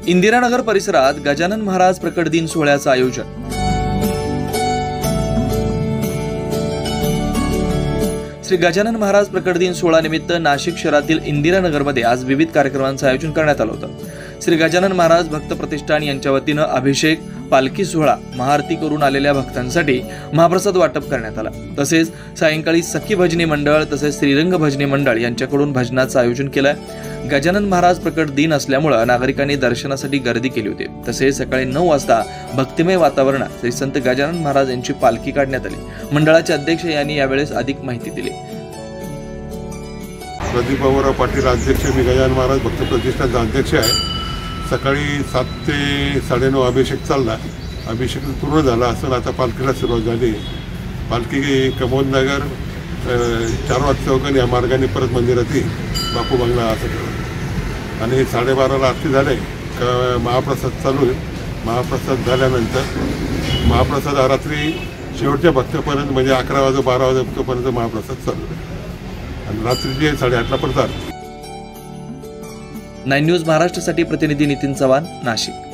इंदिरानगर परिसरात गजानन महाराज प्रकट दिन सोहळ्याचं आयोजन। श्री गजानन महाराज प्रकट दिन सोहळा निमित्त नाशिक शहरातील इंदिरानगरमध्ये आज विविध कार्यक्रमांचं आयोजन करण्यात आलं होतं। श्री गजानन महाराज भक्त प्रतिष्ठान यांच्या वतीनं अभिषेक, पालखी सोहळा, महाआरती करून आलेल्या भक्तांसाठी महाप्रसाद वाटप करण्यात आला। तसेच सायंकाळी सखी भजनी मंडळ तसेच श्रीरंग भजनी मंडळ यांच्याकडून भजनाचं आयोजन केलंय। गजानन महाराज प्रकट दिन असल्यामुळे नागरिकांनी दर्शनासाठी गर्दी केली होती। तसेच सकाळी 9 वाजता भक्तिमय वातावरणात श्री संत गजानन महाराज यांची पालखी काढण्यात आली। मंडळाचे अध्यक्ष यांनी यावेळेस अधिक माहिती दिली। प्रदीप बाबूराव पाटील अध्यक्ष, मी गजानन महाराज भक्त प्रतिष्ठानचा अध्यक्ष आहे। सकाळी 7 ते 9:30 अभिषेक चालला, अभिषेक पूर्ण झाला असून आता पालखीला सुरुवात झाली। पालखी कमोद नगर 4 वाजता चौकाने या मार्गाने परत मंदिरात येईल, बापू बंगला असं केलं आणि 12:30ला आरती झाले महाप्रसाद चालू आहे। महाप्रसाद झाल्यानंतर महाप्रसाद रात्री शेवटच्या भक्तापर्यंत म्हणजे 11 वाजे 12 वाजेपर्यंत महाप्रसाद चालू आहे आणि रात्रीचे 8:30ला परत आरती। 9 न्यूज महाराष्ट्रासाठी प्रतिनिधी नितीन चव्हाण, नाशिक।